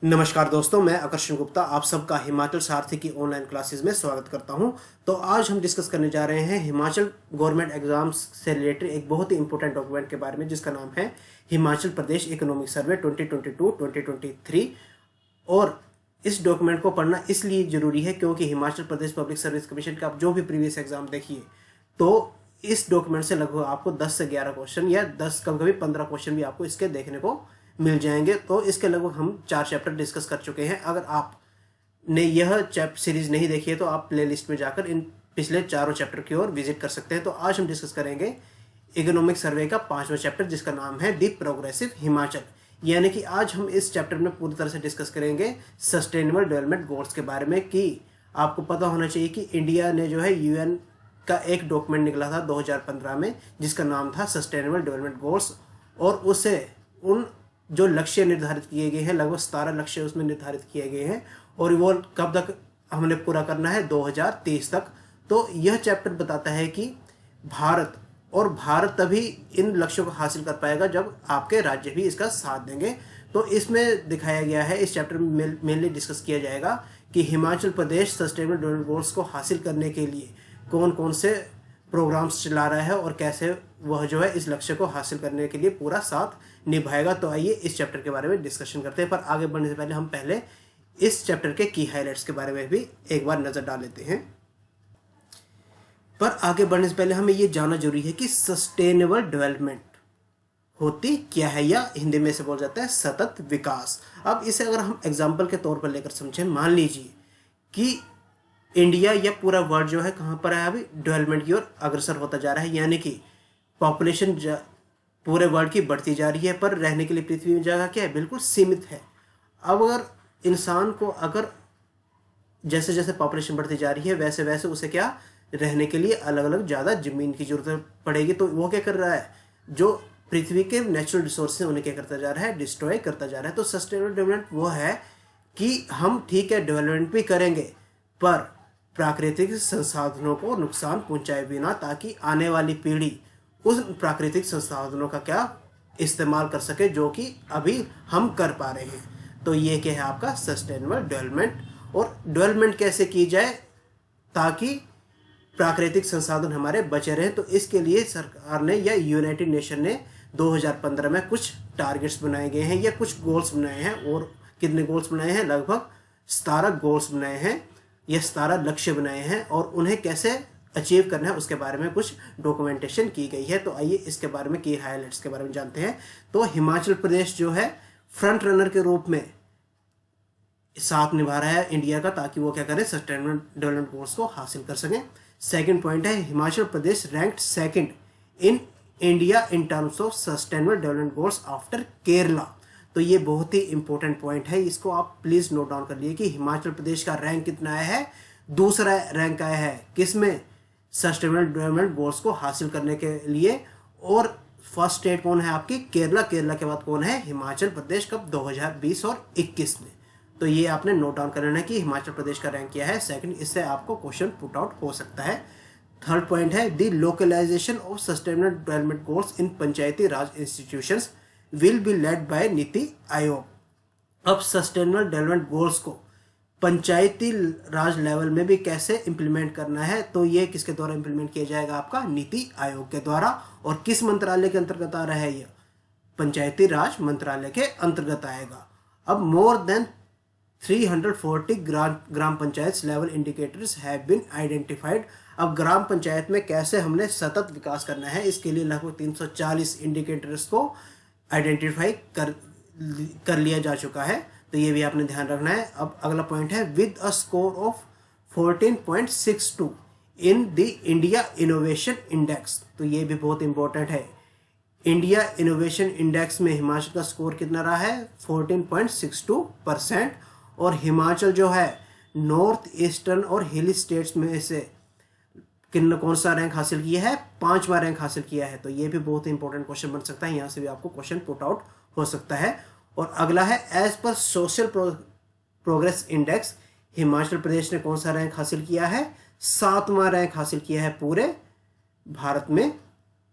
नमस्कार दोस्तों, मैं आकर्षण गुप्ता आप सबका हिमाचल सारथी की ऑनलाइन क्लासेस में स्वागत करता हूं। तो आज हम डिस्कस करने जा रहे हैं हिमाचल गवर्नमेंट एग्जाम्स से रिलेटेड एक बहुत ही इंपॉर्टेंट डॉक्यूमेंट के बारे में, जिसका नाम है हिमाचल प्रदेश इकोनॉमिक सर्वे 2022-2023। और इस डॉक्यूमेंट को पढ़ना इसलिए जरूरी है क्योंकि Himachal Pradesh public service commission का आप जो भी प्रीवियस एग्जाम देखिए तो इस डॉक्यूमेंट से लगभग आपको 10 से 11 क्वेश्चन या 10 कभी कभी 15 क्वेश्चन भी आपको इसके देखने को मिल जाएंगे। तो इसके लगभग हम 4 चैप्टर डिस्कस कर चुके हैं। अगर आपने यह चैप्टर सीरीज नहीं देखी है तो आप प्लेलिस्ट में जाकर इन पिछले चारों चैप्टर की ओर विजिट कर सकते हैं। तो आज हम डिस्कस करेंगे इकोनॉमिक सर्वे का 5वां चैप्टर, जिसका नाम है दी प्रोग्रेसिव हिमाचल। यानी कि आज हम इस चैप्टर में पूरी तरह से डिस्कस करेंगे सस्टेनेबल डेवलपमेंट गोल्स के बारे में। कि आपको पता होना चाहिए कि इंडिया ने जो है यूएन का एक डॉक्यूमेंट निकला था 2015 में, जिसका नाम था सस्टेनेबल डेवलपमेंट गोल्स। और उससे उन जो लक्ष्य निर्धारित किए गए हैं, लगभग 17 लक्ष्य उसमें निर्धारित किए गए हैं और वो कब तक हमने पूरा करना है, 2023 तक। तो यह चैप्टर बताता है कि भारत तभी इन लक्ष्यों को हासिल कर पाएगा जब आपके राज्य भी इसका साथ देंगे। तो इसमें दिखाया गया है, इस चैप्टर में मेनली डिस्कस किया जाएगा कि Himachal Pradesh sustainable development goals को हासिल करने के लिए कौन कौन से प्रोग्राम्स चला रहा है और कैसे वह जो है इस लक्ष्य को हासिल करने के लिए पूरा साथ निभाएगा। तो आइए इस चैप्टर के बारे में डिस्कशन करते हैं। पर आगे बढ़ने से पहले हम पहले इस चैप्टर के की हाइलाइट्स के बारे में भी एक बार नजर डाल लेते हैं। पर आगे बढ़ने से पहले हमें यह जानना जरूरी है कि सस्टेनेबल डेवलपमेंट होती क्या है, या हिंदी में से बोल जाता है सतत विकास। अब इसे अगर हम एग्जाम्पल के तौर पर लेकर समझें, मान लीजिए कि इंडिया या पूरा वर्ल्ड जो है कहाँ पर है, अभी डेवलपमेंट की ओर अग्रसर होता जा रहा है। यानी कि पॉपुलेशन पूरे वर्ल्ड की बढ़ती जा रही है, पर रहने के लिए पृथ्वी में जगह क्या है, बिल्कुल सीमित है। अब अगर इंसान को अगर जैसे जैसे पॉपुलेशन बढ़ती जा रही है वैसे वैसे उसे क्या रहने के लिए अलग अलग ज़्यादा जमीन की जरूरत पड़ेगी। तो वो क्या कर रहा है, जो पृथ्वी के नेचुरल रिसोर्स हैं उन्हें क्या करता जा रहा है, डिस्ट्रॉय करता जा रहा है। तो सस्टेनेबल डेवलपमेंट वो है कि हम ठीक है डेवलपमेंट भी करेंगे पर प्राकृतिक संसाधनों को नुकसान पहुंचाए बिना, ताकि आने वाली पीढ़ी उस प्राकृतिक संसाधनों का क्या इस्तेमाल कर सके जो कि अभी हम कर पा रहे हैं। तो ये क्या है आपका सस्टेनेबल डेवलपमेंट। और डेवलपमेंट कैसे की जाए ताकि प्राकृतिक संसाधन हमारे बचे रहें, तो इसके लिए सरकार ने या यूनाइटेड नेशन ने 2015 में कुछ टारगेट्स बनाए गए हैं या कुछ गोल्स बनाए हैं। और कितने गोल्स बनाए हैं, लगभग 17 गोल्स बनाए हैं या 17 लक्ष्य बनाए हैं। और उन्हें कैसे अचीव करना है उसके बारे में कुछ डॉक्यूमेंटेशन की गई है। तो आइए इसके बारे में की हाइलाइट्स के बारे में जानते हैं। तो हिमाचल प्रदेश जो है फ्रंट रनर के रूप में साथ निभा रहा है इंडिया का, ताकि वो क्या करे, सस्टेनेबल डेवलपमेंट गोल्स को हासिल कर सकें। सेकंड पॉइंट है, Himachal Pradesh ranked second in India in terms of sustainable development goals after Kerala. तो ये बहुत ही इंपॉर्टेंट पॉइंट है, इसको आप प्लीज नोट डाउन कर लिए कि हिमाचल प्रदेश का रैंक कितना आया है, दूसरा रैंक आया है किसमें, सस्टेनेबल डेवलपमेंट गोल्स को हासिल करने के लिए। और फर्स्ट स्टेट कौन है आपकी, केरला। केरला के बाद कौन है, हिमाचल प्रदेश। कब, 2020 और 21 में। तो ये आपने नोट डाउन कर लेना कि हिमाचल प्रदेश का रैंक क्या है, सेकंड। इससे आपको क्वेश्चन पुट आउट हो सकता है। थर्ड पॉइंट है, the localization of sustainable development goals in Panchayati Raj institutions will be led by NITI Aayog. अब सस्टेनेबल डेवलपमेंट गोल्स को पंचायती राज लेवल में भी कैसे इंप्लीमेंट करना है, तो ये किसके द्वारा इंप्लीमेंट किया जाएगा, आपका नीति आयोग के द्वारा। और किस मंत्रालय के अंतर्गत आ रहा है, यह पंचायती राज मंत्रालय के अंतर्गत आएगा। अब more than 340 gram panchayat level indicators have been identified. अब ग्राम पंचायत में कैसे हमने सतत विकास करना है, इसके लिए लगभग 340 इंडिकेटर्स को आइडेंटिफाई कर लिया जा चुका है। तो ये भी आपने ध्यान रखना है। अब अगला पॉइंट है, with a score of 14.62 in the India innovation index. तो ये भी बहुत इंपॉर्टेंट है। इंडिया इनोवेशन इंडेक्स में हिमाचल का स्कोर कितना रहा है, 14.62%। और हिमाचल जो है नॉर्थ ईस्टर्न और हिली स्टेट्स में से कौन सा रैंक हासिल किया है, 5वां रैंक हासिल किया है। तो ये भी बहुत इंपॉर्टेंट क्वेश्चन बन सकता है, यहाँ से भी आपको क्वेश्चन पुट आउट हो सकता है। और अगला है, as per social progress index Himachal Pradesh ने कौन सा रैंक हासिल किया है, 7वां रैंक हासिल किया है पूरे भारत में,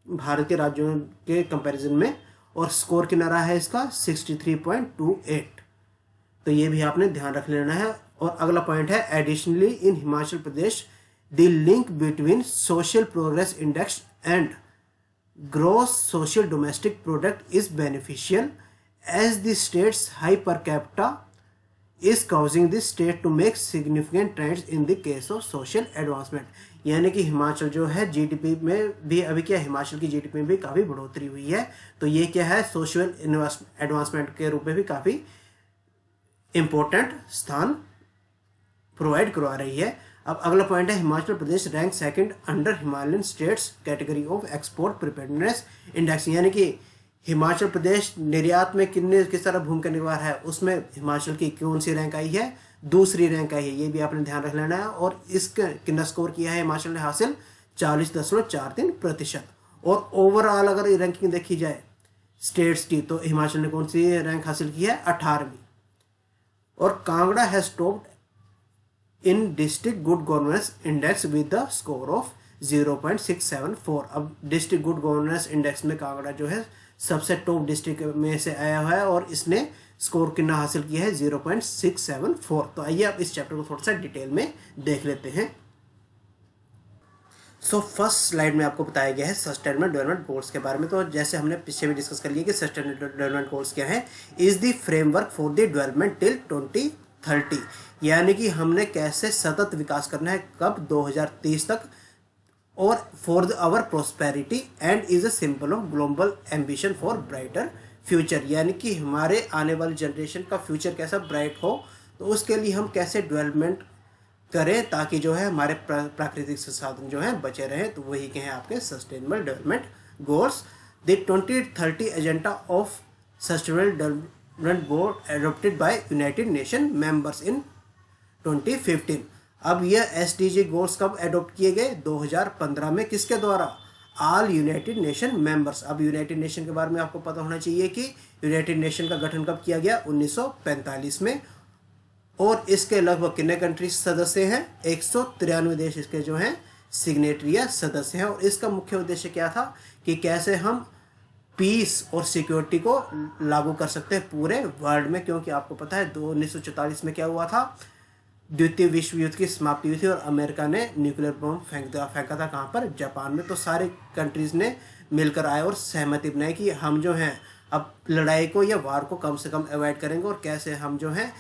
भारत के राज्यों के कंपैरिजन में। और स्कोर कितना रहा है इसका, 63.28। तो ये भी आपने ध्यान रख लेना है। और अगला पॉइंट है additionally in Himachal Pradesh the link between social progress index and gross social domestic product is beneficial as the state's high per capita is causing the state to make significant strides in the case of social advancement। यानी कि हिमाचल जो है GDP में भी अभी क्या, हिमाचल की GDP में भी काफ़ी बढ़ोतरी हुई है, तो ये क्या है, सोशल एडवांसमेंट के रूप में भी काफ़ी इंपॉर्टेंट स्थान प्रोवाइड करवा रही है। अब अगला पॉइंट है Himachal Pradesh rank second under Himalayan states category of export preparedness index. यानी कि हिमाचल प्रदेश निर्यात में किस तरह भूमिका निभा रहा है, उसमें हिमाचल की कौन सी रैंक आई है, दूसरी रैंक आई है। ये भी आपने ध्यान रख लेना है। और इसका कितना स्कोर किया है हिमाचल ने हासिल, 40.43%। और ओवरऑल अगर ये रैंकिंग देखी जाए स्टेट्स की, तो हिमाचल ने कौन सी रैंक हासिल की है, 18वीं। और Kangra has topped in district good governance index with the score of 0.674। अब डिस्ट्रिक्ट गुड गवर्नेंस इंडेक्स में कांगड़ा जो है सबसे टॉप डिस्ट्रिक्ट में से आया हुआ है और इसने स्कोर कितना हासिल किया है, 0.674। तो आइए आप इस चैप्टर को थोड़ा सा डिटेल में देख लेते हैं। फर्स्ट स्लाइड में आपको बताया गया है सस्टेनेबल डेवलपमेंट गोल्स के बारे में। तो जैसे हमने पीछे भी डिस्कस कर लिया कि सस्टेनेबल डेवलपमेंट गोल्स क्या है, is the framework for the development till 2030। यानी कि हमने कैसे सतत विकास करना है, कब, 2030 तक, और for our prosperity and is a symbol of global ambition for brighter future. यानी कि हमारे आने वाली जनरेशन का फ्यूचर कैसा ब्राइट हो, तो उसके लिए हम कैसे डेवलपमेंट करें ताकि जो है हमारे प्राकृतिक संसाधन जो है बचे रहें। तो वही कहें आपके sustainable development goals. The 2030 agenda of sustainable development goal adopted by United nation members in 2015। अब यह एसडीजी गोल्स कब एडॉप्ट किए गए, 2015 में। किसके द्वारा, ऑल यूनाइटेड नेशन मेंबर्स। अब यूनाइटेड नेशन के बारे में आपको पता होना चाहिए कि यूनाइटेड नेशन का गठन कब किया गया, 1945 में। और इसके लगभग कितने कंट्रीज सदस्य हैं, 193 देश इसके जो हैं सिग्नेटरी या सदस्य हैं। और इसका मुख्य उद्देश्य क्या था कि कैसे हम पीस और सिक्योरिटी को लागू कर सकते हैं पूरे वर्ल्ड में। क्योंकि आपको पता है 1944 में क्या हुआ था, द्वितीय विश्व युद्ध की समाप्ति हुई थी और अमेरिका ने न्यूक्लियर बम फेंका था कहाँ पर, जापान में। तो सारे कंट्रीज ने मिलकर आए और सहमति बनाई कि हम जो हैं अब लड़ाई को या वार को कम से कम अवॉइड करेंगे और कैसे हम जो हैं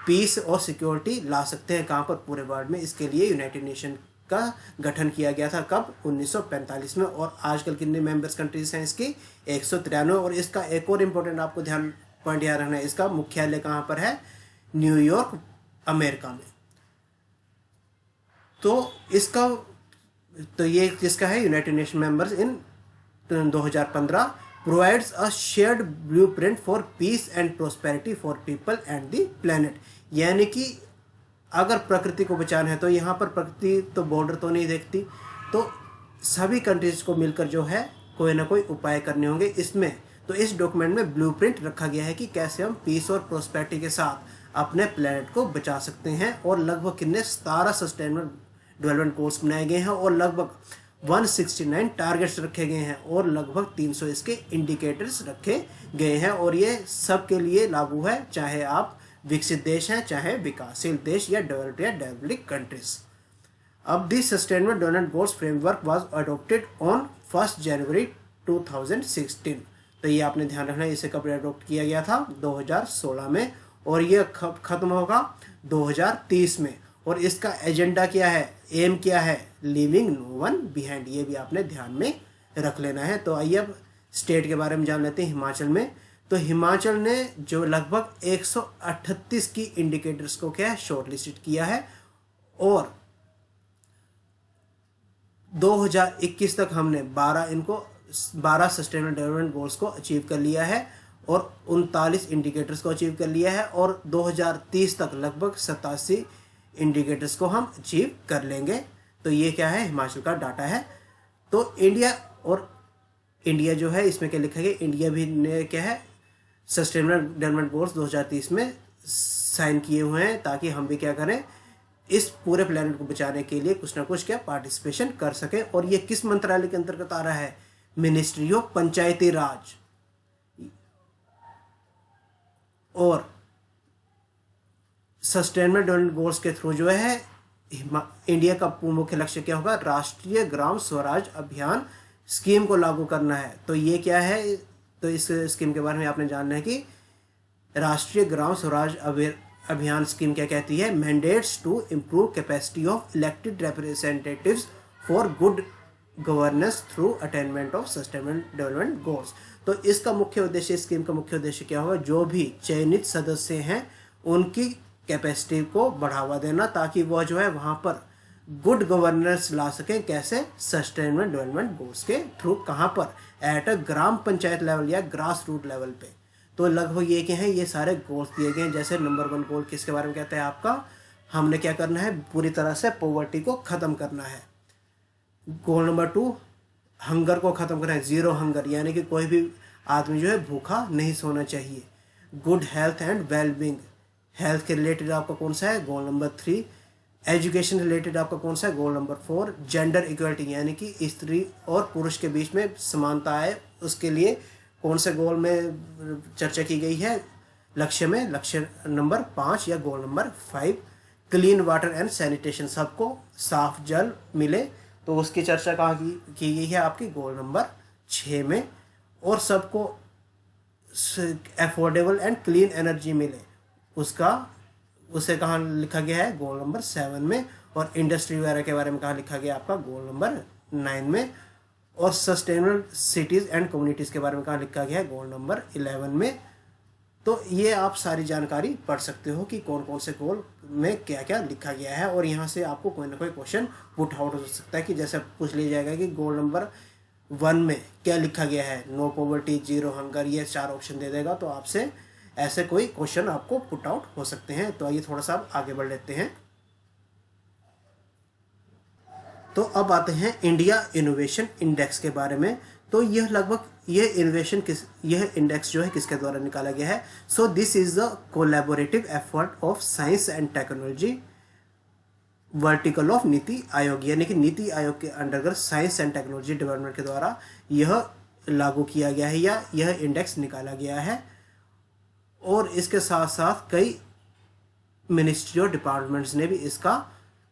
पीस और सिक्योरिटी ला सकते हैं कहाँ पर, पूरे वर्ल्ड में। इसके लिए यूनाइटेड नेशन का गठन किया गया था, कब, 1945 में। और आजकल कितने मेंबर्स कंट्रीज हैं इसकी, 193। और इसका एक और इम्पोर्टेंट आपको पॉइंट याद रखना है, इसका मुख्यालय कहाँ पर है, न्यूयॉर्क, अमेरिका में। तो ये किसका है, United nation members in 2015 provides a shared blueprint for piece and prosperity for people and the planet. यानी कि अगर प्रकृति को बचाना है, तो यहाँ पर प्रकृति तो बॉर्डर तो नहीं देखती, तो सभी कंट्रीज को मिलकर जो है कोई ना कोई उपाय करने होंगे इसमें। तो इस डॉक्यूमेंट में ब्लूप्रिंट रखा गया है कि कैसे हम पीस और प्रोस्पेरिटी के साथ अपने प्लेनेट को बचा सकते हैं। और लगभग कितने 17 सस्टेनेबल डेवलपमेंट गोल्स बनाए गए हैं और लगभग 169 टारगेट्स रखे गए हैं और लगभग 300 इसके इंडिकेटर्स रखे गए हैं। और ये सब के लिए लागू है, चाहे आप विकसित देश हैं, चाहे विकासशील देश या डेवलप्ड या डेवलपिंग कंट्रीज। अब this sustainable development goals framework was adopted on 1 जनवरी 2016। तो ये आपने ध्यान रखना है, इसे कब अडॉप्ट किया गया था, 2016 में। और ये खत्म होगा 2030 में। और इसका एजेंडा क्या है, एम क्या है, लिविंग नो वन बिहाइंड। ये भी आपने ध्यान में रख लेना है। तो आइए अब स्टेट के बारे में जान लेते हैं। हिमाचल में, तो हिमाचल ने जो लगभग 138 की इंडिकेटर्स को क्या है, शॉर्टलिस्टेड किया है। और 2021 तक हमने 12 सस्टेनेबल डेवलपमेंट गोल्स को अचीव कर लिया है और 39 इंडिकेटर्स को अचीव कर लिया है। और 2030 तक लगभग 87 इंडिकेटर्स को हम अचीव कर लेंगे। तो ये क्या है, हिमाचल का डाटा है। तो इंडिया जो है इसमें क्या लिखा गया, इंडिया भी ने क्या है सस्टेनेबल डेवलपमेंट गोल्स 2030 में साइन किए हुए हैं, ताकि हम भी क्या करें, इस पूरे प्लेनेट को बचाने के लिए कुछ ना कुछ क्या पार्टिसिपेशन कर सके। और ये किस मंत्रालय के अंतर्गत आ रहा है, मिनिस्ट्री ऑफ पंचायती राज। और सस्टेनेबल डेवलपमेंट गोल्स के थ्रू जो है इंडिया का मुख्य लक्ष्य क्या होगा, राष्ट्रीय ग्राम स्वराज अभियान स्कीम को लागू करना है। तो ये क्या है, तो इस स्कीम के बारे में आपने जानना है कि राष्ट्रीय ग्राम स्वराज अभियान स्कीम क्या कहती है, mandates to improve capacity of elected representatives for good governance through attainment of sustainable development goals. तो इसका मुख्य उद्देश्य, स्कीम का मुख्य उद्देश्य क्या होगा, जो भी चयनित सदस्य हैं उनकी कैपेसिटी को बढ़ावा देना, ताकि वह जो है वहाँ पर गुड गवर्नेंस ला सकें। कैसे, सस्टेनेबल डेवलपमेंट गोल्स के थ्रू। कहाँ पर, at a gram panchayat level या ग्रास रूट लेवल पे। तो लगभग ये क्या है, ये सारे गोल्स दिए गए हैं। जैसे नंबर 1 गोल किसके बारे में कहता है आपका, हमने क्या करना है, पूरी तरह से पॉवर्टी को ख़त्म करना है। गोल नंबर 2, हंगर को ख़त्म करना है, 0 हंगर, यानी कि कोई भी आदमी जो है भूखा नहीं सोना चाहिए। Good health and wellbeing, health के रिलेटेड आपका कौन सा है, गोल नंबर 3। एजुकेशन रिलेटेड आपका कौन सा है, गोल नंबर 4। जेंडर इक्वलिटी, यानी कि स्त्री और पुरुष के बीच में समानता है, उसके लिए कौन से गोल में चर्चा की गई है, लक्ष्य में, लक्ष्य नंबर 5 या goal number 5। Clean water and sanitation, सबको साफ जल मिले, तो उसकी चर्चा कहाँ की गई है आपकी, गोल नंबर 6 में। और सबको अफोर्डेबल एंड क्लीन एनर्जी मिले, उसे कहाँ लिखा गया है, गोल नंबर 7 में। और इंडस्ट्री वगैरह के बारे में कहाँ लिखा गया आपका, गोल नंबर 9 में। और सस्टेनेबल सिटीज़ एंड कम्युनिटीज़ के बारे में कहाँ लिखा गया है, गोल नंबर 11 में। तो ये आप सारी जानकारी पढ़ सकते हो कि कौन कौन से गोल में क्या क्या लिखा गया है। और यहाँ से आपको कोई ना कोई क्वेश्चन पुट आउट हो सकता है कि जैसे पूछ लिया जाएगा कि गोल नंबर 1 में क्या लिखा गया है, नो पॉवर्टी, 0 हंगर, ये 4 ऑप्शन दे देगा, तो आपसे ऐसे कोई क्वेश्चन आपको पुट आउट हो सकते हैं। तो आइए थोड़ा सा आप आगे बढ़ लेते हैं। तो अब आते हैं इंडिया इनोवेशन इंडेक्स के बारे में। तो यह लगभग यह इंडेक्स जो है किसके द्वारा निकाला गया है, so this is the collaborative effort of science and technology vertical of NITI Aayog, यानी कि नीति आयोग के अंतर्गत साइंस एंड टेक्नोलॉजी डेवलपमेंट के द्वारा यह लागू किया गया है या यह इंडेक्स निकाला गया है। और इसके साथ साथ कई मिनिस्ट्री और डिपार्टमेंट्स ने भी इसका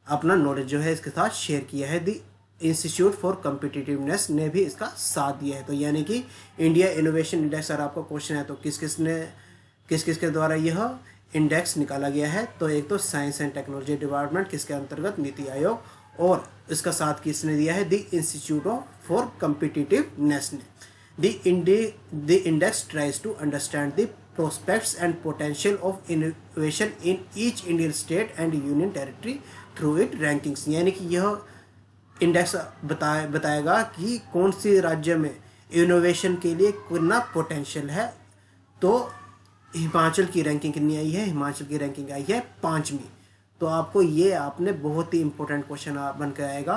अपना नॉलेज जो है इसके साथ शेयर किया है। द इंस्टीट्यूट फॉर कम्पिटिटिवनेस ने भी इसका साथ दिया है। तो यानी कि इंडिया इनोवेशन इंडेक्स, अगर आपका क्वेश्चन है तो किस किस के द्वारा यह इंडेक्स निकाला गया है, तो एक तो साइंस एंड टेक्नोलॉजी डिपार्टमेंट, किसके अंतर्गत, नीति आयोग, और इसका साथ किसने दिया है, द इंस्टीट्यूट फॉर कम्पिटिटिवनेस ने। The index tries to understand the prospects and potential of innovation in each Indian state and union territory through its rankings, यानी कि यह इंडेक्स बताएगा कि कौन सी राज्य में इनोवेशन के लिए कितना पोटेंशियल है। तो हिमाचल की रैंकिंग कितनी आई है, हिमाचल की रैंकिंग आई है 5वीं। तो आपको ये आपने बहुत ही इंपॉर्टेंट क्वेश्चन बन के आएगा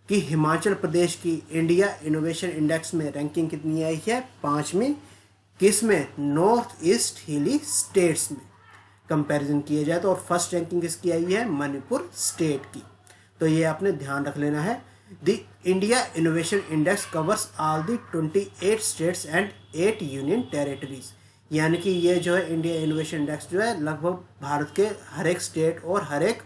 कि हिमाचल प्रदेश की इंडिया इनोवेशन इंडेक्स में रैंकिंग कितनी आई है, 5वीं। किस में, नॉर्थ ईस्ट हिली स्टेट्स में कंपैरिजन किया जाए तो। और फर्स्ट रैंकिंग किसकी आई है, मणिपुर स्टेट की। तो ये आपने ध्यान रख लेना है। The India innovation index covers all the 28 states and 8 union territories, यानी कि ये जो है इंडिया इनोवेशन इंडेक्स जो है लगभग भारत के हर एक स्टेट और हर एक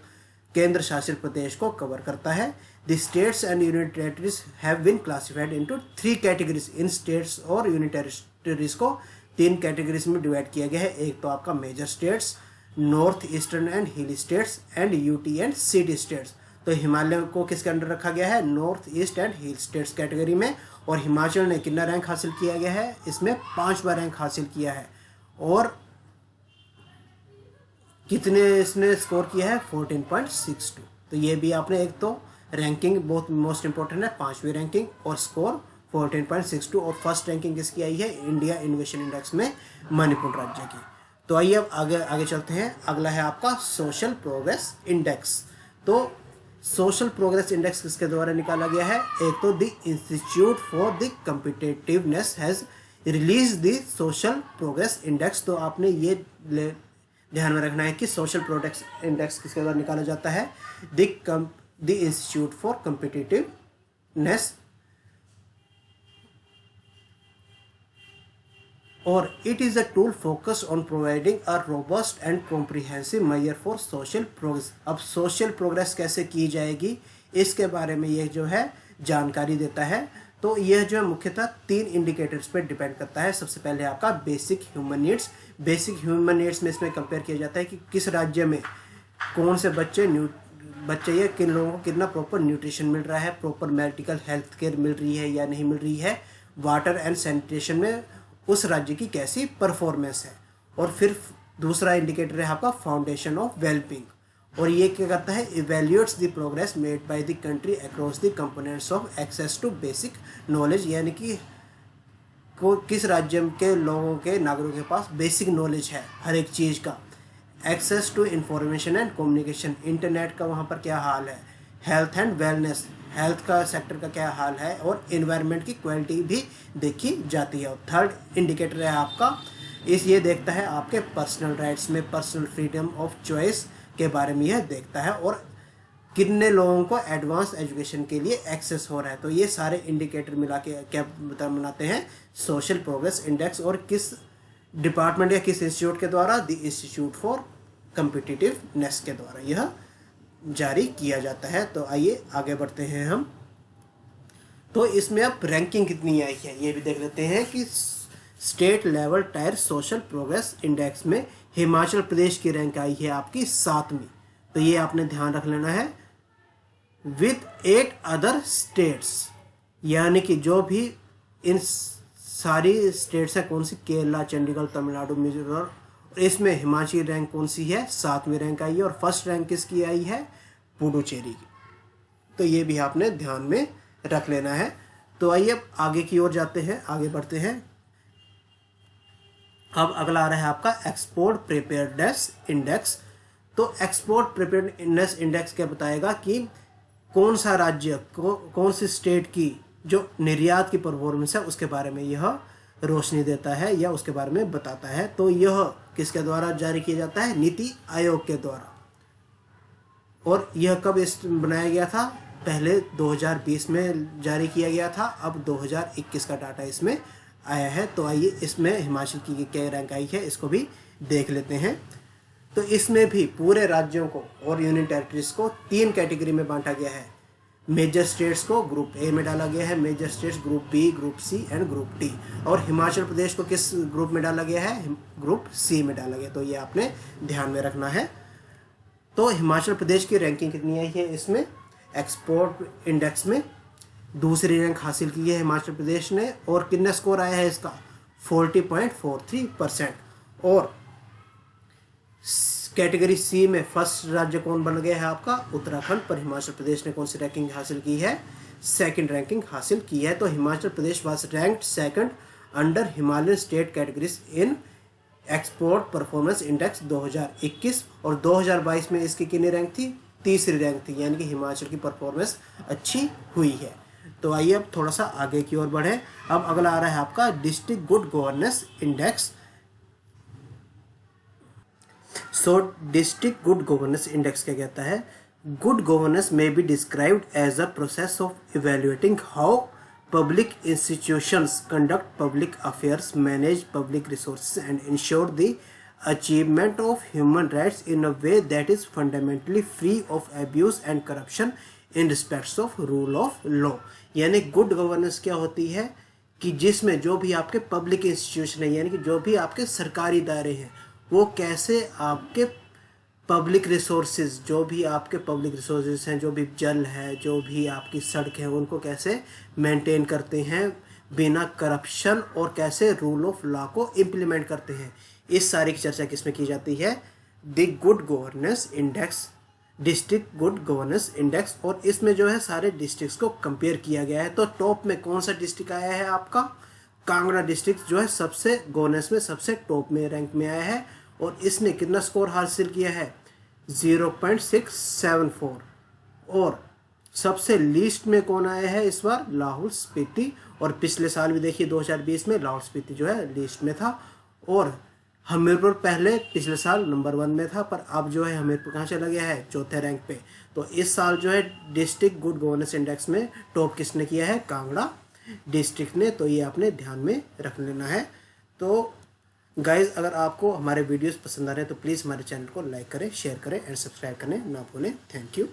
केंद्र शासित प्रदेश को कवर करता है। The states and union territories have been classified into 3 categories. इन स्टेट्स और यूनियन टेरिटरीज को 3 कैटेगरीज में डिवाइड किया गया है। एक तो आपका major states, north eastern and hilly states, and UT and city states. तो हिमालय को किसके अंडर रखा गया है, north east and hill states category में। और हिमाचल ने कितना रैंक हासिल किया गया है, इसमें 5वां रैंक हासिल किया है। और कितने इसने स्कोर किया है, 14.62। तो ये भी आपने, एक तो रैंकिंग बहुत मोस्ट इंपॉर्टेंट है, 5वीं रैंकिंग, और स्कोर 14.62। और फर्स्ट रैंकिंग किसकी आई है, इंडिया इनोवेशन इंडेक्स में मणिपुर राज्य की। तो आइए अब आगे चलते हैं। अगला है आपका सोशल प्रोग्रेस इंडेक्स। तो सोशल प्रोग्रेस इंडेक्स किसके द्वारा निकाला गया है, एक तो the institute for the competitiveness has release the social progress index. तो आपने ये ध्यान में रखना है कि सोशल प्रोग्रेस इंडेक्स किसके द्वारा निकाला जाता है, द इंस्टीट्यूट फॉर कम्पिटिटिवनेस और it is a tool focus on providing a robust and comprehensive measure for social progress. अब सोशल प्रोग्रेस कैसे की जाएगी इसके बारे में ये जो है जानकारी देता है। तो यह जो है मुख्यतः 3 इंडिकेटर्स पर डिपेंड करता है। सबसे पहले आपका basic human needs. Basic human needs में इसमें कंपेयर किया जाता है कि किस राज्य में कौन से बच्चे ये किन लोगों को कितना प्रॉपर न्यूट्रिशन मिल रहा है, प्रॉपर मेडिकल हेल्थ केयर मिल रही है या नहीं मिल रही है, वाटर एंड सैनिटेशन में उस राज्य की कैसी परफॉर्मेंस है। और फिर दूसरा इंडिकेटर है आपका फाउंडेशन ऑफ वेलबींग, और ये क्या करता है, evaluates the progress made by the country across the components of access to basic knowledge, यानी कि किस राज्य के लोगों के नागरिकों के पास बेसिक नॉलेज है हर एक चीज़ का, access to information and communication, internet का वहाँ पर क्या हाल है, हेल्थ एंड वेलनेस, हेल्थ का सेक्टर का क्या हाल है, और इन्वायरमेंट की क्वालिटी भी देखी जाती है। और थर्ड इंडिकेटर है आपका ये देखता है आपके पर्सनल राइट्स में पर्सनल फ्रीडम ऑफ चॉइस के बारे में यह देखता है, और कितने लोगों को एडवांस एजुकेशन के लिए एक्सेस हो रहा है। तो ये सारे इंडिकेटर मिला के क्या बनाते हैं, सोशल प्रोग्रेस इंडेक्स। और किस डिपार्टमेंट या किस इंस्टीट्यूट के द्वारा, द इंस्टीट्यूट फॉर कम्पिटिटिवनेस के द्वारा यह जारी किया जाता है। तो आइए आगे बढ़ते हैं हम। तो इसमें अब रैंकिंग कितनी आई है ये भी देख लेते हैं कि state level tyre social progress index में हिमाचल प्रदेश की रैंक आई है आपकी 7वीं। तो ये आपने ध्यान रख लेना है, विद 8 अदर स्टेट्स, यानी कि जो भी इन सारी स्टेट्स है, कौन सी, केरला, चंडीगढ़, तमिलनाडु, मिजोरम, इसमें हिमाचल रैंक कौन सी है, 7वीं रैंक आई है। और फर्स्ट रैंक किसकी आई है, पुडुचेरी की। तो ये भी आपने ध्यान में रख लेना है। तो आइए अब आगे की ओर जाते हैं, आगे बढ़ते हैं। अब अगला आ रहा है आपका एक्सपोर्ट प्रिपेयर्डनेस इंडेक्स। तो एक्सपोर्ट प्रिपेयर्डनेस इंडेक्स क्या बताएगा कि कौन सा राज्य कौन सी स्टेट की जो निर्यात की परफॉर्मेंस है उसके बारे में यह रोशनी देता है या उसके बारे में बताता है। तो यह किसके द्वारा जारी किया जाता है, नीति आयोग के द्वारा। और यह कब बनाया गया था, पहले 2020 में जारी किया गया था, अब 2021 का डाटा इसमें आया है। तो आइए इसमें हिमाचल की क्या रैंक आई है इसको भी देख लेते हैं। तो इसमें भी पूरे राज्यों को और यूनियन टेरिटरीज को 3 कैटेगरी में बांटा गया है। मेजर स्टेट्स को ग्रुप ए में डाला गया है, major states group B, group C and group D, और हिमाचल प्रदेश को किस ग्रुप में डाला गया है, ग्रुप सी में डाला गया। तो ये आपने ध्यान में रखना है। तो हिमाचल प्रदेश की रैंकिंग कितनी आई है इसमें, एक्सपोर्ट इंडेक्स में 2री रैंक हासिल की है हिमाचल प्रदेश ने, और कितना स्कोर आया है इसका, 40.43%। और कैटेगरी सी में फर्स्ट राज्य कौन बन गया है आपका, उत्तराखंड। पर हिमाचल प्रदेश ने कौन सी रैंकिंग हासिल की है, 2nd रैंकिंग हासिल की है। तो Himachal Pradesh was ranked 2nd under Himalayan state categories in export performance index 2021। और 2022 में इसकी कितनी रैंक थी, 3री रैंक थी, यानी कि हिमाचल की परफॉर्मेंस अच्छी हुई है। तो आइए अब थोड़ा सा आगे की ओर बढ़े। अब अगला आ रहा है आपका district good governance index. So district good governance index क्या कहता है, गुड गवर्नेंस में be described as a process of evaluating how public institutions conduct public affairs, manage public resources and ensure the achievement of human rights in a way that is fundamentally free of abuse and corruption in respects of rule of law. यानी good governance क्या होती है कि जिसमें जो भी आपके public institution है, यानी कि जो भी आपके सरकारी दायरे हैं, वो कैसे आपके पब्लिक रिसोर्सेज, जो भी आपके पब्लिक रिसोर्सेज हैं, जो भी जल है, जो भी आपकी सड़क है, उनको कैसे मेंटेन करते हैं बिना करप्शन, और कैसे रूल ऑफ लॉ को इम्प्लीमेंट करते हैं। इस सारी की चर्चा किसमें की जाती है, the good governance index, district good governance index. और इसमें जो है सारे डिस्ट्रिक्ट्स को कंपेयर किया गया है। तो टॉप में कौन सा डिस्ट्रिक्ट आया है आपका, कांगड़ा डिस्ट्रिक्ट जो है सबसे गवर्नेंस में सबसे टॉप में रैंक में आया है, और इसने कितना स्कोर हासिल किया है, 0.674। और सबसे लीस्ट में कौन आया है इस बार, लाहौल स्पीति। और पिछले साल भी देखिए 2020 में लाहौल स्पीति जो है लीस्ट में था, और हमीरपुर पहले पिछले साल नंबर 1 में था, पर अब जो है हमीरपुर कहाँ चला गया है, 4थे रैंक पे। तो इस साल जो है डिस्ट्रिक्ट गुड गवर्नेंस इंडेक्स में टॉप किसने किया है, कांगड़ा डिस्ट्रिक्ट ने। तो ये आपने ध्यान में रख लेना है। तो गाइज, अगर आपको हमारे वीडियोस पसंद आ रहे हैं तो प्लीज़ हमारे चैनल को लाइक करें, शेयर करें एंड सब्सक्राइब करने ना भूलें। Thank you.